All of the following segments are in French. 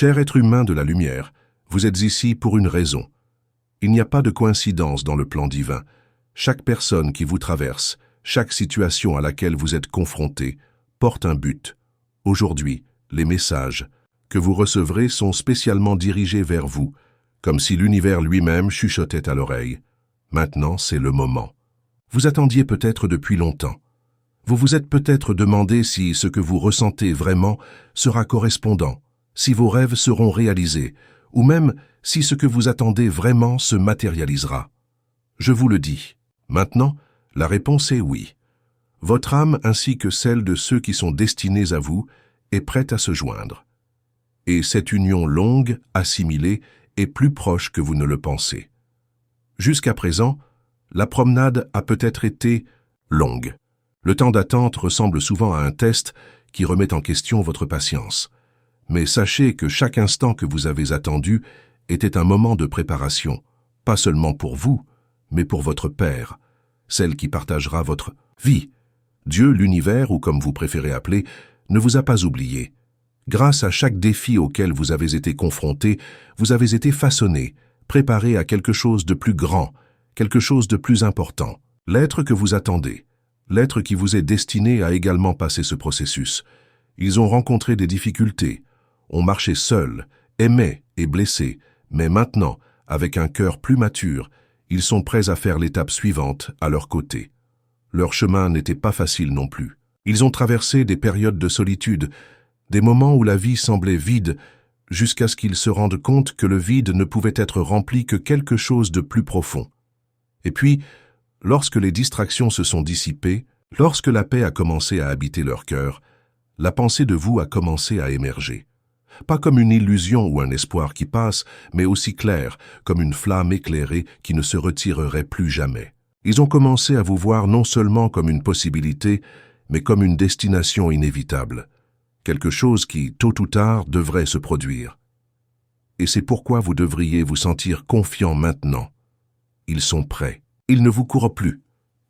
Cher être humain de la lumière, vous êtes ici pour une raison. Il n'y a pas de coïncidence dans le plan divin. Chaque personne qui vous traverse, chaque situation à laquelle vous êtes confronté, porte un but. Aujourd'hui, les messages que vous recevrez sont spécialement dirigés vers vous, comme si l'univers lui-même chuchotait à l'oreille. Maintenant, c'est le moment. Vous attendiez peut-être depuis longtemps. Vous vous êtes peut-être demandé si ce que vous ressentez vraiment sera correspondant, si vos rêves seront réalisés, ou même si ce que vous attendez vraiment se matérialisera. Je vous le dis. Maintenant, la réponse est oui. Votre âme ainsi que celle de ceux qui sont destinés à vous est prête à se joindre. Et cette union longue, assimilée, est plus proche que vous ne le pensez. Jusqu'à présent, la promenade a peut-être été longue. Le temps d'attente ressemble souvent à un test qui remet en question votre patience. Mais sachez que chaque instant que vous avez attendu était un moment de préparation, pas seulement pour vous, mais pour votre Père, celle qui partagera votre vie. Dieu, l'univers, ou comme vous préférez appeler, ne vous a pas oublié. Grâce à chaque défi auquel vous avez été confronté, vous avez été façonné, préparé à quelque chose de plus grand, quelque chose de plus important. L'être que vous attendez, l'être qui vous est destiné a également passé ce processus. Ils ont rencontré des difficultés, ont marché seuls, aimés et blessés, mais maintenant, avec un cœur plus mature, ils sont prêts à faire l'étape suivante à leur côté. Leur chemin n'était pas facile non plus. Ils ont traversé des périodes de solitude, des moments où la vie semblait vide, jusqu'à ce qu'ils se rendent compte que le vide ne pouvait être rempli que quelque chose de plus profond. Et puis, lorsque les distractions se sont dissipées, lorsque la paix a commencé à habiter leur cœur, la pensée de vous a commencé à émerger. Pas comme une illusion ou un espoir qui passe, mais aussi clair, comme une flamme éclairée qui ne se retirerait plus jamais. Ils ont commencé à vous voir non seulement comme une possibilité, mais comme une destination inévitable. Quelque chose qui, tôt ou tard, devrait se produire. Et c'est pourquoi vous devriez vous sentir confiant maintenant. Ils sont prêts. Ils ne vous courent plus.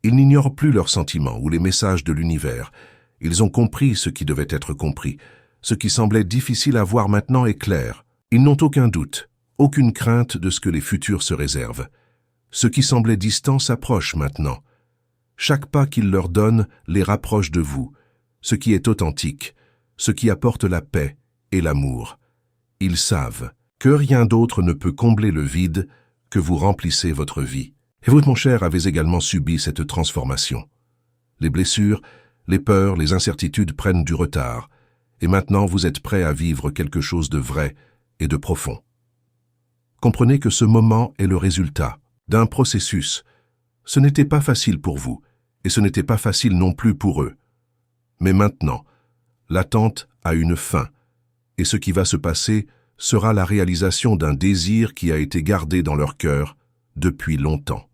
Ils n'ignorent plus leurs sentiments ou les messages de l'univers. Ils ont compris ce qui devait être compris. Ce qui semblait difficile à voir maintenant est clair. Ils n'ont aucun doute, aucune crainte de ce que les futurs se réservent. Ce qui semblait distant s'approche maintenant. Chaque pas qu'ils leur donnent les rapproche de vous, ce qui est authentique, ce qui apporte la paix et l'amour. Ils savent que rien d'autre ne peut combler le vide que vous remplissez votre vie. Et vous, mon cher, avez également subi cette transformation. Les blessures, les peurs, les incertitudes prennent du retard, et maintenant vous êtes prêt à vivre quelque chose de vrai et de profond. Comprenez que ce moment est le résultat d'un processus. Ce n'était pas facile pour vous, et ce n'était pas facile non plus pour eux. Mais maintenant, l'attente a une fin, et ce qui va se passer sera la réalisation d'un désir qui a été gardé dans leur cœur depuis longtemps.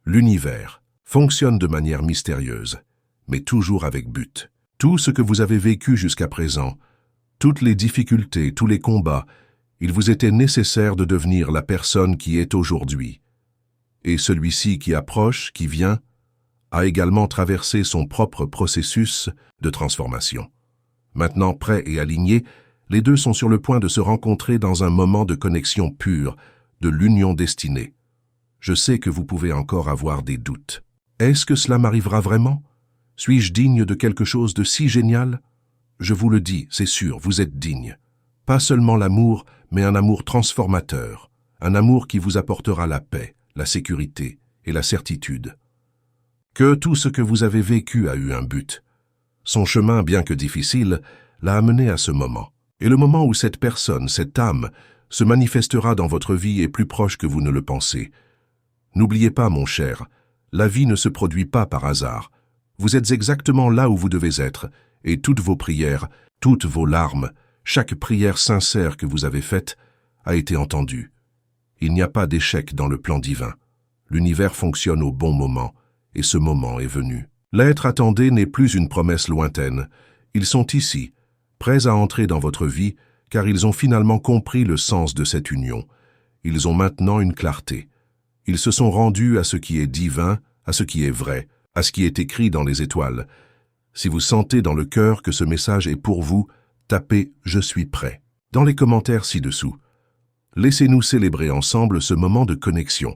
L'univers fonctionne de manière mystérieuse, mais toujours avec but. Tout ce que vous avez vécu jusqu'à présent, toutes les difficultés, tous les combats, il vous était nécessaire de devenir la personne qui est aujourd'hui. Et celui-ci qui approche, qui vient, a également traversé son propre processus de transformation. Maintenant prêts et alignés, les deux sont sur le point de se rencontrer dans un moment de connexion pure, de l'union destinée. Je sais que vous pouvez encore avoir des doutes. Est-ce que cela m'arrivera vraiment? Suis-je digne de quelque chose de si génial? Je vous le dis, c'est sûr, vous êtes digne. Pas seulement l'amour, mais un amour transformateur, un amour qui vous apportera la paix, la sécurité et la certitude. Que tout ce que vous avez vécu a eu un but. Son chemin, bien que difficile, l'a amené à ce moment. Et le moment où cette personne, cette âme, se manifestera dans votre vie est plus proche que vous ne le pensez. N'oubliez pas, mon cher, la vie ne se produit pas par hasard. Vous êtes exactement là où vous devez être, et toutes vos prières, toutes vos larmes, chaque prière sincère que vous avez faite a été entendue. Il n'y a pas d'échec dans le plan divin. L'univers fonctionne au bon moment, et ce moment est venu. L'être attendu n'est plus une promesse lointaine. Ils sont ici, prêts à entrer dans votre vie, car ils ont finalement compris le sens de cette union. Ils ont maintenant une clarté. Ils se sont rendus à ce qui est divin, à ce qui est vrai, à ce qui est écrit dans les étoiles. Si vous sentez dans le cœur que ce message est pour vous, tapez « Je suis prêt ». Dans les commentaires ci-dessous, laissez-nous célébrer ensemble ce moment de connexion.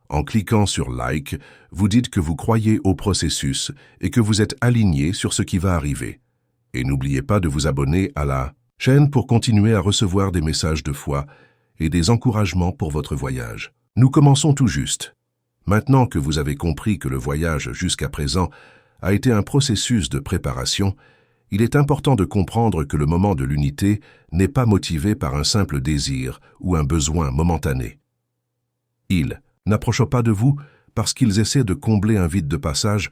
En cliquant sur Like, vous dites que vous croyez au processus et que vous êtes aligné sur ce qui va arriver. Et n'oubliez pas de vous abonner à la chaîne pour continuer à recevoir des messages de foi et des encouragements pour votre voyage. Nous commençons tout juste. Maintenant que vous avez compris que le voyage jusqu'à présent a été un processus de préparation, il est important de comprendre que le moment de l'unité n'est pas motivé par un simple désir ou un besoin momentané. Ils n'approchent pas de vous parce qu'ils essaient de combler un vide de passage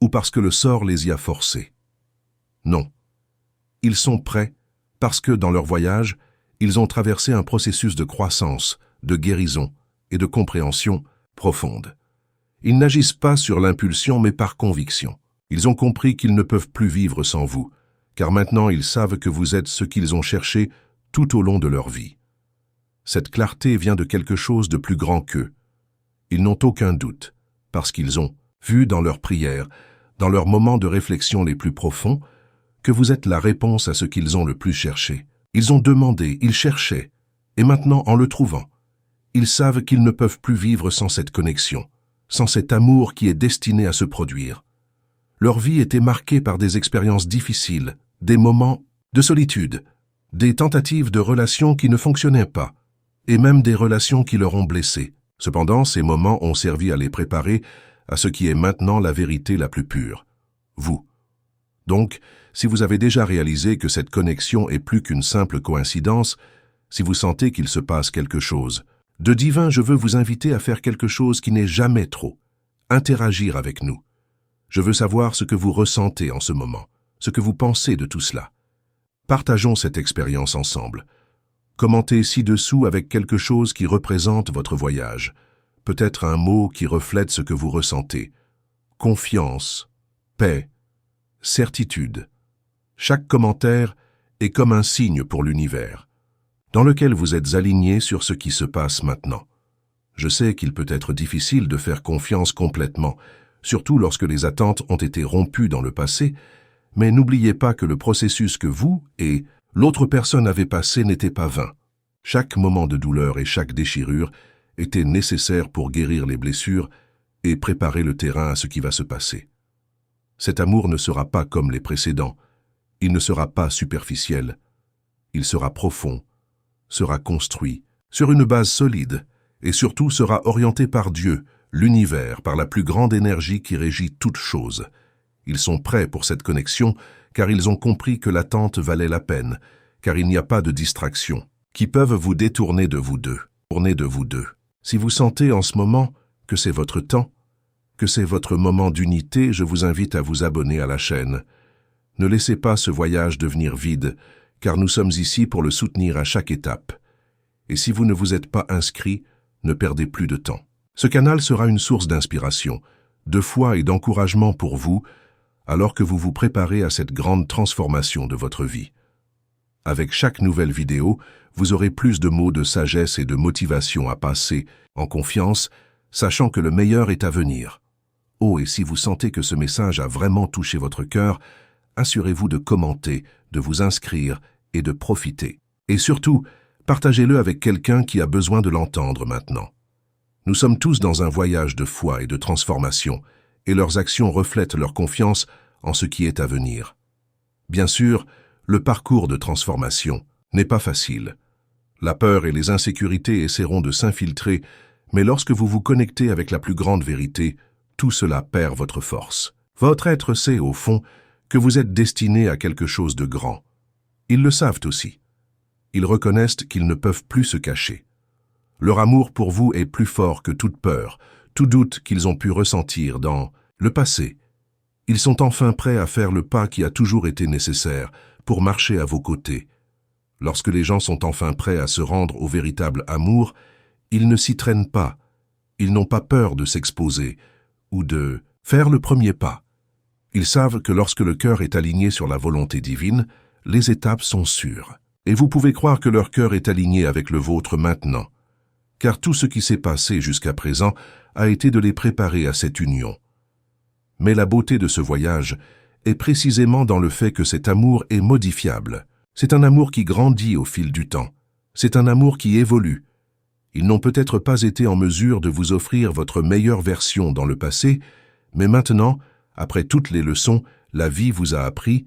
ou parce que le sort les y a forcés. Non. Ils sont prêts parce que, dans leur voyage, ils ont traversé un processus de croissance, de guérison et de compréhension profonde. Ils n'agissent pas sur l'impulsion mais par conviction. Ils ont compris qu'ils ne peuvent plus vivre sans vous, car maintenant ils savent que vous êtes ce qu'ils ont cherché tout au long de leur vie. Cette clarté vient de quelque chose de plus grand qu'eux. Ils n'ont aucun doute, parce qu'ils ont vu dans leurs prières, dans leurs moments de réflexion les plus profonds, que vous êtes la réponse à ce qu'ils ont le plus cherché. Ils ont demandé, ils cherchaient, et maintenant, en le trouvant, ils savent qu'ils ne peuvent plus vivre sans cette connexion, sans cet amour qui est destiné à se produire. Leur vie était marquée par des expériences difficiles, des moments de solitude, des tentatives de relations qui ne fonctionnaient pas, et même des relations qui leur ont blessés. Cependant, ces moments ont servi à les préparer à ce qui est maintenant la vérité la plus pure, vous. Donc, si vous avez déjà réalisé que cette connexion est plus qu'une simple coïncidence, si vous sentez qu'il se passe quelque chose de divin, je veux vous inviter à faire quelque chose qui n'est jamais trop, interagir avec nous. Je veux savoir ce que vous ressentez en ce moment, ce que vous pensez de tout cela. Partageons cette expérience ensemble. Commentez ci-dessous avec quelque chose qui représente votre voyage, peut-être un mot qui reflète ce que vous ressentez. Confiance, paix, certitude. Chaque commentaire est comme un signe pour l'univers, dans lequel vous êtes aligné sur ce qui se passe maintenant. Je sais qu'il peut être difficile de faire confiance complètement, surtout lorsque les attentes ont été rompues dans le passé, mais n'oubliez pas que le processus que vous et l'autre personne avez passé n'était pas vain. Chaque moment de douleur et chaque déchirure était nécessaire pour guérir les blessures et préparer le terrain à ce qui va se passer. Cet amour ne sera pas comme les précédents, il ne sera pas superficiel, il sera profond, sera construit sur une base solide et surtout sera orienté par Dieu, l'univers, par la plus grande énergie qui régit toute chose. Ils sont prêts pour cette connexion car ils ont compris que l'attente valait la peine, car il n'y a pas de distractions qui peuvent vous détourner de vous deux. Si vous sentez en ce moment que c'est votre temps, que c'est votre moment d'unité, je vous invite à vous abonner à la chaîne. Ne laissez pas ce voyage devenir vide, car nous sommes ici pour le soutenir à chaque étape. Et si vous ne vous êtes pas inscrit, ne perdez plus de temps. Ce canal sera une source d'inspiration, de foi et d'encouragement pour vous, alors que vous vous préparez à cette grande transformation de votre vie. Avec chaque nouvelle vidéo, vous aurez plus de mots de sagesse et de motivation à passer, en confiance, sachant que le meilleur est à venir. Oh, et si vous sentez que ce message a vraiment touché votre cœur, assurez-vous de commenter, de vous inscrire et de profiter. Et surtout, partagez-le avec quelqu'un qui a besoin de l'entendre maintenant. Nous sommes tous dans un voyage de foi et de transformation, et leurs actions reflètent leur confiance en ce qui est à venir. Bien sûr, le parcours de transformation n'est pas facile. La peur et les insécurités essaieront de s'infiltrer, mais lorsque vous vous connectez avec la plus grande vérité, tout cela perd votre force. Votre être sait, au fond, que vous êtes destiné à quelque chose de grand. Ils le savent aussi. Ils reconnaissent qu'ils ne peuvent plus se cacher. Leur amour pour vous est plus fort que toute peur, tout doute qu'ils ont pu ressentir dans le passé. Ils sont enfin prêts à faire le pas qui a toujours été nécessaire pour marcher à vos côtés. Lorsque les gens sont enfin prêts à se rendre au véritable amour, ils ne s'y traînent pas. Ils n'ont pas peur de s'exposer ou de faire le premier pas. Ils savent que lorsque le cœur est aligné sur la volonté divine, les étapes sont sûres. Et vous pouvez croire que leur cœur est aligné avec le vôtre maintenant. Car tout ce qui s'est passé jusqu'à présent a été de les préparer à cette union. Mais la beauté de ce voyage est précisément dans le fait que cet amour est modifiable. C'est un amour qui grandit au fil du temps. C'est un amour qui évolue. Ils n'ont peut-être pas été en mesure de vous offrir votre meilleure version dans le passé, mais maintenant, après toutes les leçons, la vie vous a appris.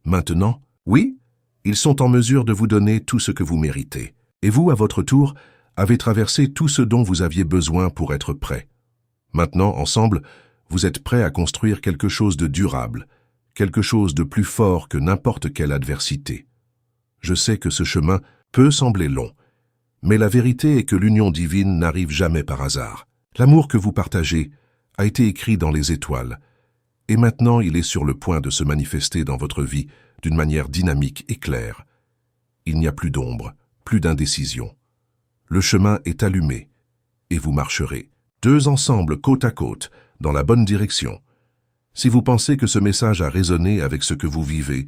Maintenant, oui, ils sont en mesure de vous donner tout ce que vous méritez. Et vous, à votre tour, avez traversé tout ce dont vous aviez besoin pour être prêt. Maintenant, ensemble, vous êtes prêts à construire quelque chose de durable, quelque chose de plus fort que n'importe quelle adversité. Je sais que ce chemin peut sembler long, mais la vérité est que l'union divine n'arrive jamais par hasard. L'amour que vous partagez a été écrit dans les étoiles, et maintenant il est sur le point de se manifester dans votre vie d'une manière dynamique et claire. Il n'y a plus d'ombre, plus d'indécision. Le chemin est allumé, et vous marcherez, deux ensemble côte à côte, dans la bonne direction. Si vous pensez que ce message a résonné avec ce que vous vivez,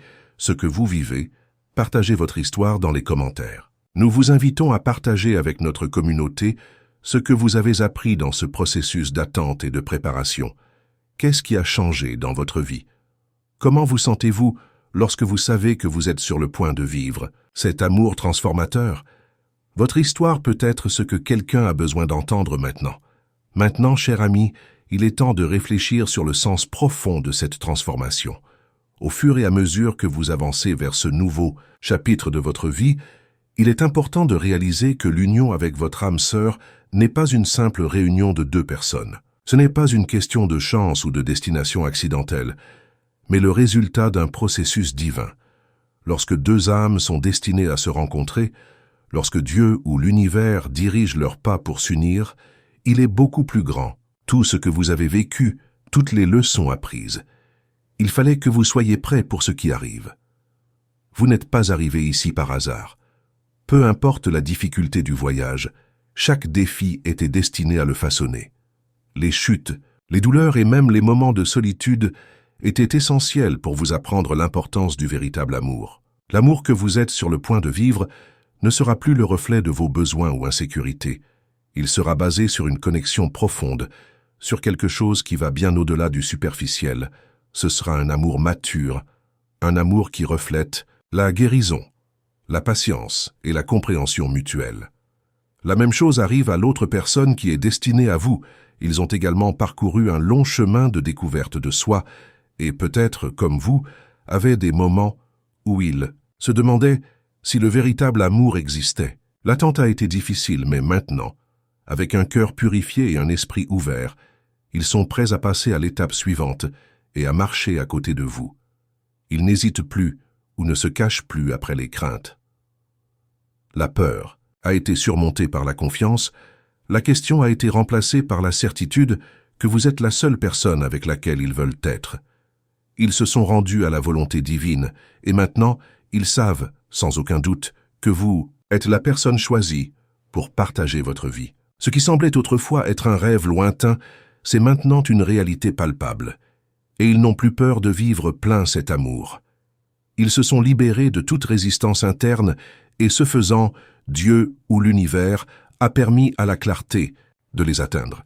partagez votre histoire dans les commentaires. Nous vous invitons à partager avec notre communauté ce que vous avez appris dans ce processus d'attente et de préparation. Qu'est-ce qui a changé dans votre vie? Comment vous sentez-vous lorsque vous savez que vous êtes sur le point de vivre cet amour transformateur? Votre histoire peut être ce que quelqu'un a besoin d'entendre maintenant. Maintenant, cher ami, il est temps de réfléchir sur le sens profond de cette transformation. Au fur et à mesure que vous avancez vers ce nouveau chapitre de votre vie, il est important de réaliser que l'union avec votre âme sœur n'est pas une simple réunion de deux personnes. Ce n'est pas une question de chance ou de destination accidentelle, mais le résultat d'un processus divin. Lorsque deux âmes sont destinées à se rencontrer, lorsque Dieu ou l'univers dirigent leurs pas pour s'unir, il est beaucoup plus grand. Tout ce que vous avez vécu, toutes les leçons apprises. Il fallait que vous soyez prêts pour ce qui arrive. Vous n'êtes pas arrivé ici par hasard. Peu importe la difficulté du voyage, chaque défi était destiné à le façonner. Les chutes, les douleurs et même les moments de solitude étaient essentiels pour vous apprendre l'importance du véritable amour. L'amour que vous êtes sur le point de vivre ne sera plus le reflet de vos besoins ou insécurités. Il sera basé sur une connexion profonde, sur quelque chose qui va bien au-delà du superficiel. Ce sera un amour mature, un amour qui reflète la guérison, la patience et la compréhension mutuelle. La même chose arrive à l'autre personne qui est destinée à vous. Ils ont également parcouru un long chemin de découverte de soi et peut-être, comme vous, avaient des moments où ils se demandaient si le véritable amour existait. L'attente a été difficile, mais maintenant, avec un cœur purifié et un esprit ouvert, ils sont prêts à passer à l'étape suivante et à marcher à côté de vous. Ils n'hésitent plus ou ne se cachent plus après les craintes. La peur a été surmontée par la confiance, la question a été remplacée par la certitude que vous êtes la seule personne avec laquelle ils veulent être. Ils se sont rendus à la volonté divine et maintenant, ils savent, sans aucun doute, que vous êtes la personne choisie pour partager votre vie. Ce qui semblait autrefois être un rêve lointain, c'est maintenant une réalité palpable. Et ils n'ont plus peur de vivre plein cet amour. Ils se sont libérés de toute résistance interne et ce faisant, Dieu ou l'univers a permis à la clarté de les atteindre.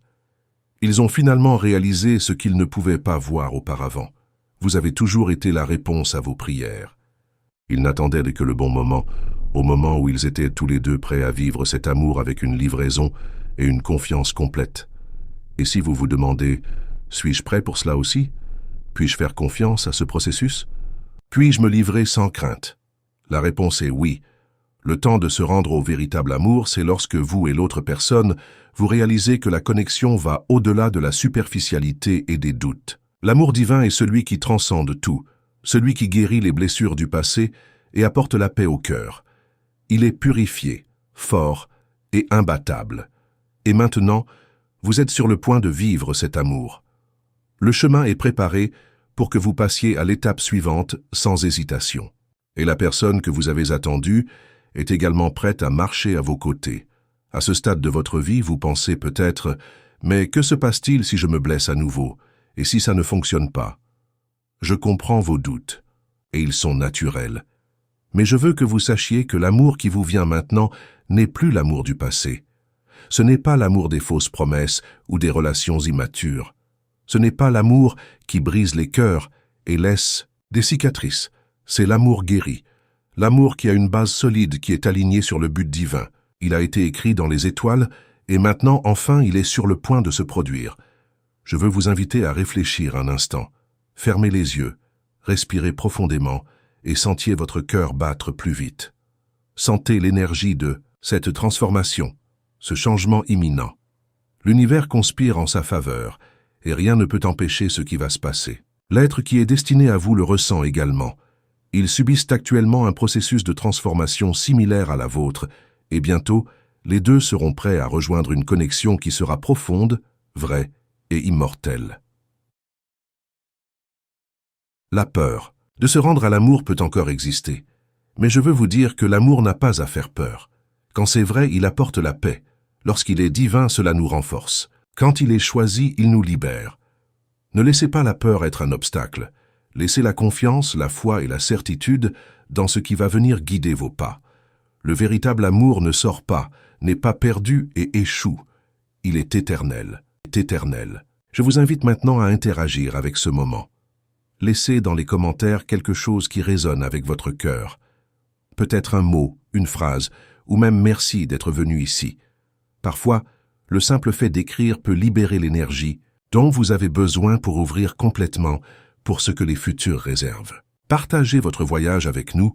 Ils ont finalement réalisé ce qu'ils ne pouvaient pas voir auparavant. Vous avez toujours été la réponse à vos prières. Ils n'attendaient que le bon moment, au moment où ils étaient tous les deux prêts à vivre cet amour avec une livraison et une confiance complète. Et si vous vous demandez, suis-je prêt pour cela aussi? Puis-je faire confiance à ce processus? Puis-je me livrer sans crainte? La réponse est oui. Le temps de se rendre au véritable amour, c'est lorsque vous et l'autre personne, vous réalisez que la connexion va au-delà de la superficialité et des doutes. L'amour divin est celui qui transcende tout, celui qui guérit les blessures du passé et apporte la paix au cœur. Il est purifié, fort et imbattable. Et maintenant, vous êtes sur le point de vivre cet amour. Le chemin est préparé pour que vous passiez à l'étape suivante sans hésitation. Et la personne que vous avez attendue est également prête à marcher à vos côtés. À ce stade de votre vie, vous pensez peut-être « Mais que se passe-t-il si je me blesse à nouveau? Et si ça ne fonctionne pas ?» Je comprends vos doutes, et ils sont naturels. Mais je veux que vous sachiez que l'amour qui vous vient maintenant n'est plus l'amour du passé. Ce n'est pas l'amour des fausses promesses ou des relations immatures. Ce n'est pas l'amour qui brise les cœurs et laisse des cicatrices. C'est l'amour guéri, L'amour qui a une base solide, qui est alignée sur le but divin. Il a été écrit dans les étoiles, et maintenant, enfin, il est sur le point de se produire. Je veux vous inviter à réfléchir un instant. Fermez les yeux, respirez profondément, et sentiez votre cœur battre plus vite. Sentez l'énergie de cette transformation, ce changement imminent. L'univers conspire en sa faveur, et rien ne peut empêcher ce qui va se passer. L'être qui est destiné à vous le ressent également. Ils subissent actuellement un processus de transformation similaire à la vôtre, et bientôt, les deux seront prêts à rejoindre une connexion qui sera profonde, vraie et immortelle. La peur de se rendre à l'amour peut encore exister, mais je veux vous dire que l'amour n'a pas à faire peur. Quand c'est vrai, il apporte la paix. Lorsqu'il est divin, cela nous renforce. Quand il est choisi, il nous libère. Ne laissez pas la peur être un obstacle. Laissez la confiance, la foi et la certitude dans ce qui va venir guider vos pas. Le véritable amour ne sort pas, n'est pas perdu et échoue. Il est éternel, éternel. Je vous invite maintenant à interagir avec ce moment. Laissez dans les commentaires quelque chose qui résonne avec votre cœur. Peut-être un mot, une phrase, ou même merci d'être venu ici. Parfois, le simple fait d'écrire peut libérer l'énergie dont vous avez besoin pour ouvrir complètement pour ce que les futurs réservent. Partagez votre voyage avec nous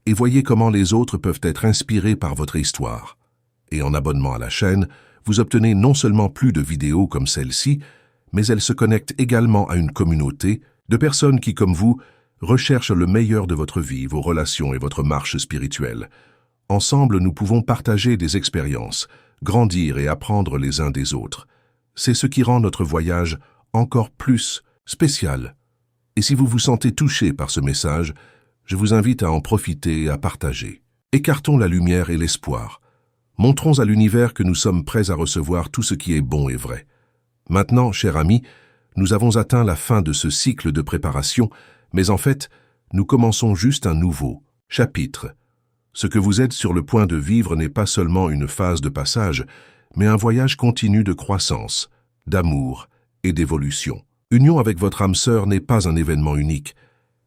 et voyez comment les autres peuvent être inspirés par votre histoire. Et en abonnement à la chaîne, vous obtenez non seulement plus de vidéos comme celle-ci, mais elles se connectent également à une communauté de personnes qui, comme vous, recherchent le meilleur de votre vie, vos relations et votre marche spirituelle. Ensemble, nous pouvons partager des expériences, grandir et apprendre les uns des autres. C'est ce qui rend notre voyage encore plus spécial. Et si vous vous sentez touché par ce message, je vous invite à en profiter et à partager. Écartons la lumière et l'espoir. Montrons à l'univers que nous sommes prêts à recevoir tout ce qui est bon et vrai. Maintenant, chers amis, nous avons atteint la fin de ce cycle de préparation, mais en fait, nous commençons juste un nouveau chapitre. Ce que vous êtes sur le point de vivre n'est pas seulement une phase de passage, mais un voyage continu de croissance, d'amour et d'évolution. Union avec votre âme sœur n'est pas un événement unique,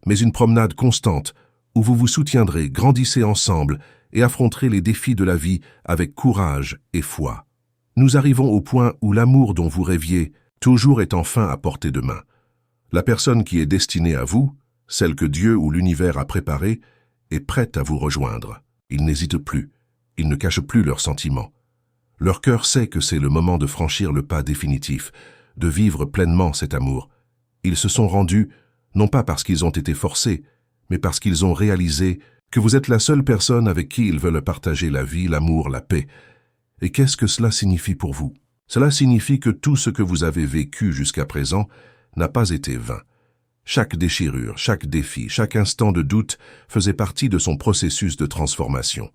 mais une promenade constante où vous vous soutiendrez, grandissez ensemble et affronterez les défis de la vie avec courage et foi. Nous arrivons au point où l'amour dont vous rêviez toujours est enfin à portée de main. La personne qui est destinée à vous, celle que Dieu ou l'univers a préparée, est prête à vous rejoindre. Ils n'hésitent plus, ils ne cachent plus leurs sentiments. Leur cœur sait que c'est le moment de franchir le pas définitif, de vivre pleinement cet amour. Ils se sont rendus, non pas parce qu'ils ont été forcés, mais parce qu'ils ont réalisé que vous êtes la seule personne avec qui ils veulent partager la vie, l'amour, la paix. Et qu'est-ce que cela signifie pour vous? Cela signifie que tout ce que vous avez vécu jusqu'à présent n'a pas été vain. Chaque déchirure, chaque défi, chaque instant de doute faisait partie de son processus de transformation.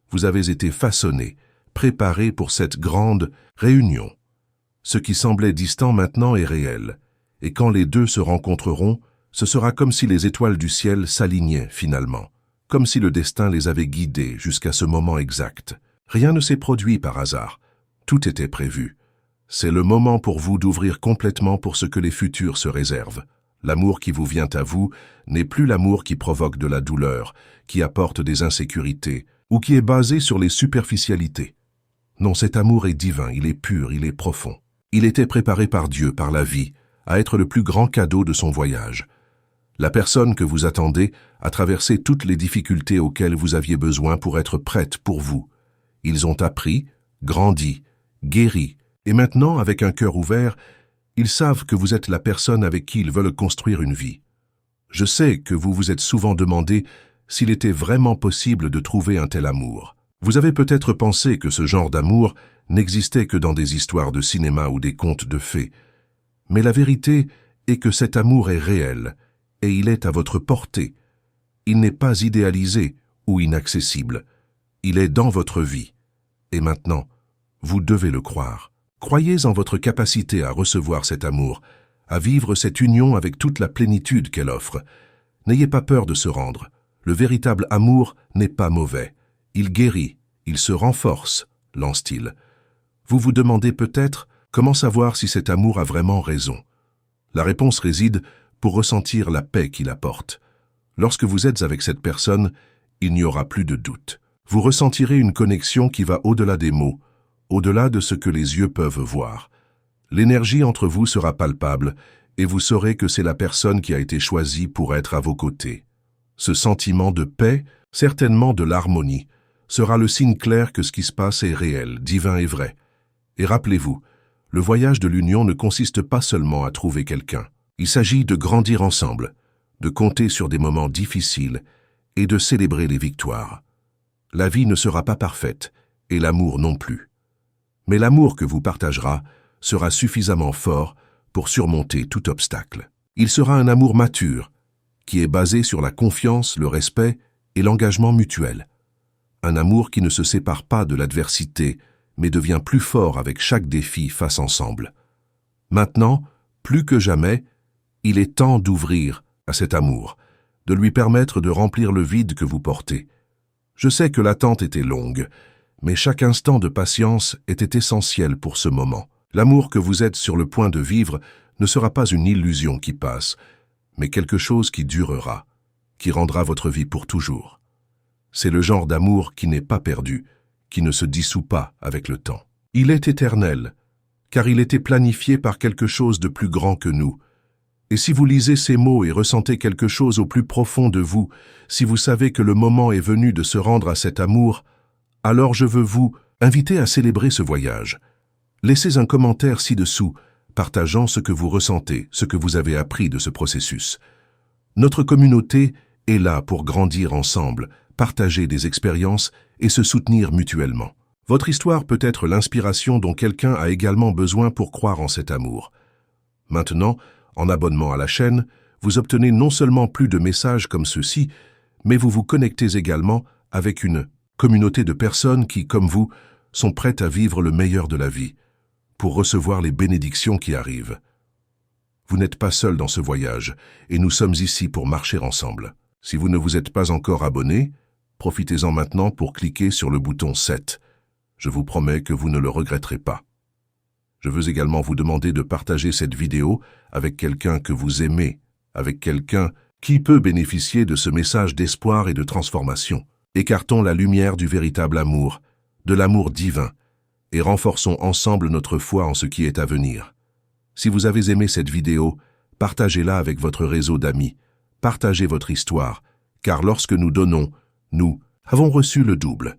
Vous avez été façonné, préparé pour cette grande réunion. Ce qui semblait distant maintenant est réel, et quand les deux se rencontreront, ce sera comme si les étoiles du ciel s'alignaient finalement, comme si le destin les avait guidés jusqu'à ce moment exact. Rien ne s'est produit par hasard, tout était prévu. C'est le moment pour vous d'ouvrir complètement pour ce que les futurs se réservent. L'amour qui vous vient à vous n'est plus l'amour qui provoque de la douleur, qui apporte des insécurités, ou qui est basé sur les superficialités. Non, cet amour est divin, il est pur, il est profond. Il était préparé par Dieu, par la vie, à être le plus grand cadeau de son voyage. La personne que vous attendez a traversé toutes les difficultés auxquelles vous aviez besoin pour être prête pour vous. Ils ont appris, grandi, guéri, et maintenant, avec un cœur ouvert, ils savent que vous êtes la personne avec qui ils veulent construire une vie. Je sais que vous vous êtes souvent demandé s'il était vraiment possible de trouver un tel amour. Vous avez peut-être pensé que ce genre d'amour n'existait que dans des histoires de cinéma ou des contes de fées. Mais la vérité est que cet amour est réel, et il est à votre portée. Il n'est pas idéalisé ou inaccessible. Il est dans votre vie. Et maintenant, vous devez le croire. Croyez en votre capacité à recevoir cet amour, à vivre cette union avec toute la plénitude qu'elle offre. N'ayez pas peur de se rendre. Le véritable amour n'est pas mauvais. Il guérit, il se renforce, lance-t-il. Vous vous demandez peut-être comment savoir si cet amour a vraiment raison. La réponse réside pour ressentir la paix qu'il apporte. Lorsque vous êtes avec cette personne, il n'y aura plus de doute. Vous ressentirez une connexion qui va au-delà des mots, au-delà de ce que les yeux peuvent voir. L'énergie entre vous sera palpable et vous saurez que c'est la personne qui a été choisie pour être à vos côtés. Ce sentiment de paix, certainement de l'harmonie, sera le signe clair que ce qui se passe est réel, divin et vrai. Et rappelez-vous, le voyage de l'union ne consiste pas seulement à trouver quelqu'un. Il s'agit de grandir ensemble, de compter sur des moments difficiles et de célébrer les victoires. La vie ne sera pas parfaite, et l'amour non plus. Mais l'amour que vous partagera sera suffisamment fort pour surmonter tout obstacle. Il sera un amour mature, qui est basé sur la confiance, le respect et l'engagement mutuel. Un amour qui ne se sépare pas de l'adversité, mais devient plus fort avec chaque défi face ensemble. Maintenant, plus que jamais, il est temps d'ouvrir à cet amour, de lui permettre de remplir le vide que vous portez. Je sais que l'attente était longue, mais chaque instant de patience était essentiel pour ce moment. L'amour que vous êtes sur le point de vivre ne sera pas une illusion qui passe, mais quelque chose qui durera, qui rendra votre vie pour toujours. C'est le genre d'amour qui n'est pas perdu, qui ne se dissout pas avec le temps. Il est éternel, car il était planifié par quelque chose de plus grand que nous. Et si vous lisez ces mots et ressentez quelque chose au plus profond de vous, si vous savez que le moment est venu de se rendre à cet amour, alors je veux vous inviter à célébrer ce voyage. Laissez un commentaire ci-dessous, partageant ce que vous ressentez, ce que vous avez appris de ce processus. Notre communauté est là pour grandir ensemble, partager des expériences et se soutenir mutuellement. Votre histoire peut être l'inspiration dont quelqu'un a également besoin pour croire en cet amour. Maintenant, en abonnement à la chaîne, vous obtenez non seulement plus de messages comme ceux-ci, mais vous vous connectez également avec une communauté de personnes qui, comme vous, sont prêtes à vivre le meilleur de la vie, pour recevoir les bénédictions qui arrivent. Vous n'êtes pas seul dans ce voyage, et nous sommes ici pour marcher ensemble. Si vous ne vous êtes pas encore abonné, profitez-en maintenant pour cliquer sur le bouton 7. Je vous promets que vous ne le regretterez pas. Je veux également vous demander de partager cette vidéo avec quelqu'un que vous aimez, avec quelqu'un qui peut bénéficier de ce message d'espoir et de transformation. Écartons la lumière du véritable amour, de l'amour divin, et renforçons ensemble notre foi en ce qui est à venir. Si vous avez aimé cette vidéo, partagez-la avec votre réseau d'amis, partagez votre histoire, car lorsque nous donnons, nous avons reçu le double.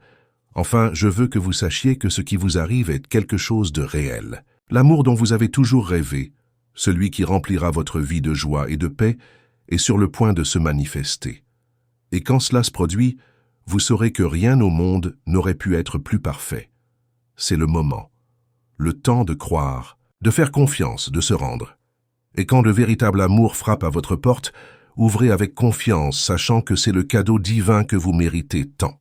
Enfin, je veux que vous sachiez que ce qui vous arrive est quelque chose de réel. L'amour dont vous avez toujours rêvé, celui qui remplira votre vie de joie et de paix, est sur le point de se manifester. Et quand cela se produit, vous saurez que rien au monde n'aurait pu être plus parfait. C'est le moment, le temps de croire, de faire confiance, de se rendre. Et quand le véritable amour frappe à votre porte, ouvrez avec confiance, sachant que c'est le cadeau divin que vous méritez tant.